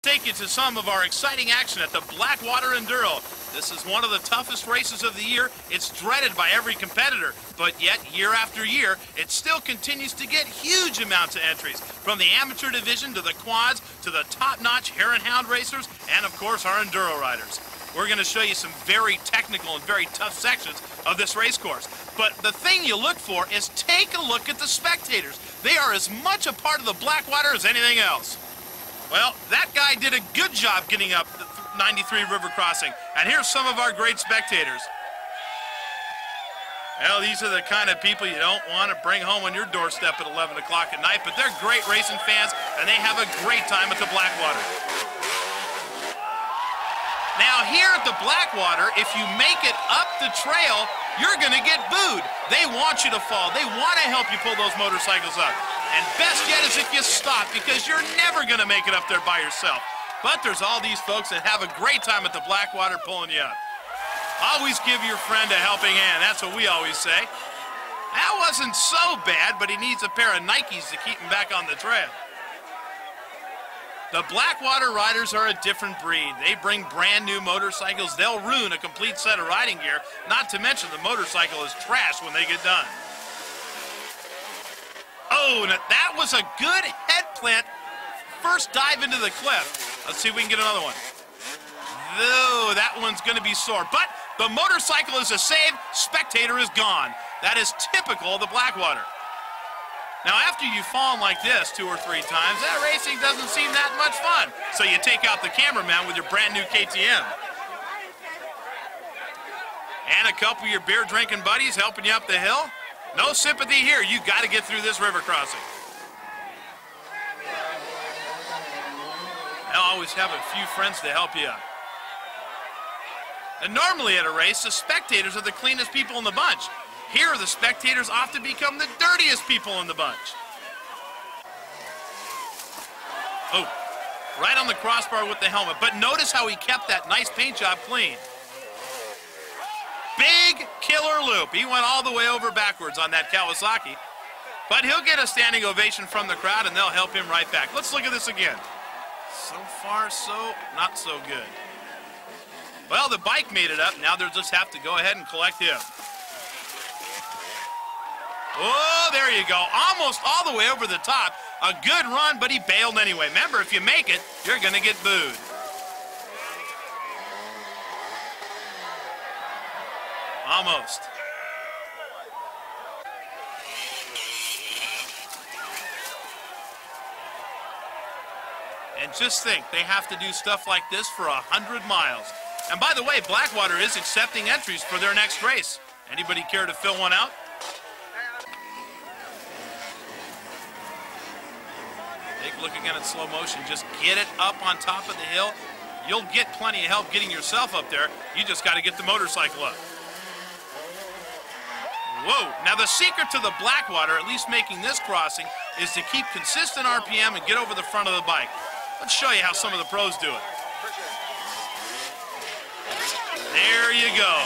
Take you to some of our exciting action at the Blackwater Enduro. This is one of the toughest races of the year. It's dreaded by every competitor, but yet year after year, it still continues to get huge amounts of entries, from the amateur division to the quads to the top-notch hare and hound racers, and of course our enduro riders. We're going to show you some very technical and very tough sections of this race course. But the thing you look for is take a look at the spectators. They are as much a part of the Blackwater as anything else. Well, that guy did a good job getting up the 93 river crossing. And here's some of our great spectators. Well, these are the kind of people you don't want to bring home on your doorstep at 11 o'clock at night, but they're great racing fans, and they have a great time at the Blackwater. Now, here at the Blackwater, if you make it up the trail, you're going to get booed. They want you to fall. They want to help you pull those motorcycles up. And best yet is if you stop, because you're never going to make it up there by yourself. But there's all these folks that have a great time at the Blackwater pulling you up. Always give your friend a helping hand. That's what we always say. That wasn't so bad, but he needs a pair of Nikes to keep him back on the trail. The Blackwater riders are a different breed. They bring brand new motorcycles. They'll ruin a complete set of riding gear, not to mention the motorcycle is trash when they get done. Oh, and that was a good head plant. First dive into the cliff. Let's see if we can get another one. Though that one's going to be sore. But the motorcycle is a save. Spectator is gone. That is typical of the Blackwater. Now, after you've fallen like this 2 or 3 times, that racing doesn't seem that much fun. So you take out the cameraman with your brand new KTM. And a couple of your beer-drinking buddies helping you up the hill. No sympathy here. You got to get through this river crossing. They'll always have a few friends to help you out. And normally at a race, the spectators are the cleanest people in the bunch. Here, the spectators often become the dirtiest people in the bunch. Oh, right on the crossbar with the helmet. But notice how he kept that nice paint job clean. Big killer loop. He went all the way over backwards on that Kawasaki. But he'll get a standing ovation from the crowd, and they'll help him right back. Let's look at this again. So far, so not so good. Well, the bike made it up. Now they'll just have to go ahead and collect him. Oh, there you go. Almost all the way over the top. A good run, but he bailed anyway. Remember, if you make it, you're going to get booed. Almost. And just think, they have to do stuff like this for 100 miles. And by the way, Blackwater is accepting entries for their next race. Anybody care to fill one out? Take a look again in slow motion. Just get it up on top of the hill. You'll get plenty of help getting yourself up there. You just got to get the motorcycle up. Whoa. Now the secret to the Blackwater, at least making this crossing, is to keep consistent RPM and get over the front of the bike. Let's show you how some of the pros do it. There you go.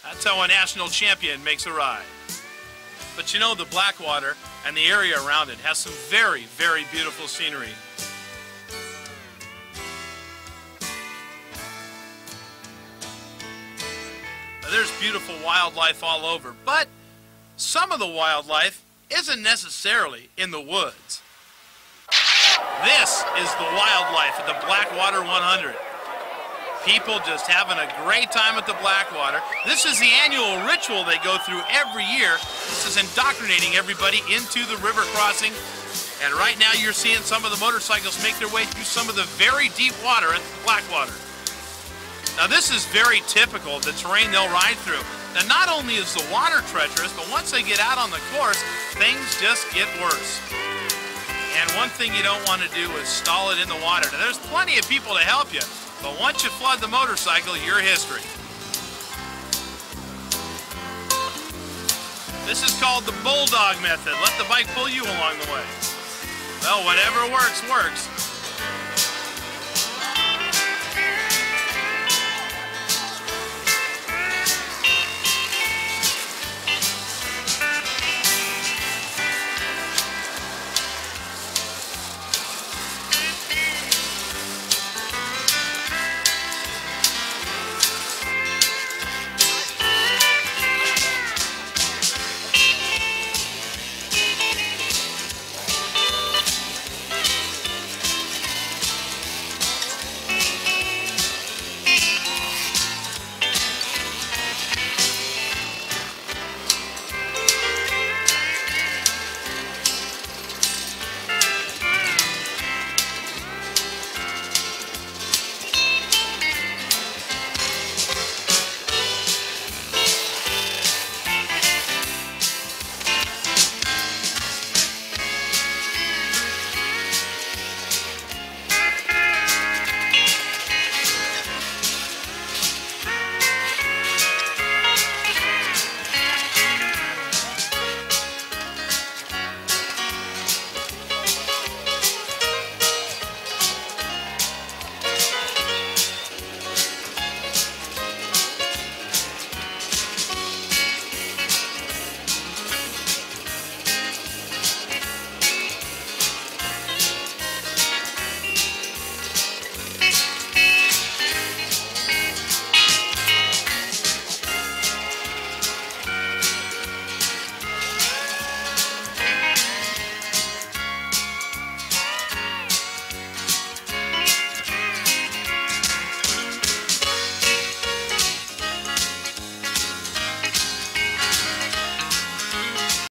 That's how a national champion makes a ride. But you know, the Blackwater and the area around it has some very, very beautiful scenery. Now, there's beautiful wildlife all over, but some of the wildlife isn't necessarily in the woods. This is the wildlife at the Blackwater 100. People just having a great time at the Blackwater. This is the annual ritual they go through every year. This is indoctrinating everybody into the river crossing. And right now you're seeing some of the motorcycles make their way through some of the very deep water at the Blackwater. Now this is very typical of the terrain they'll ride through. Now not only is the water treacherous, but once they get out on the course, things just get worse. And one thing you don't want to do is stall it in the water. Now there's plenty of people to help you. But once you flood the motorcycle, you're history. This is called the bulldog method. Let the bike pull you along the way. Well, whatever works, works.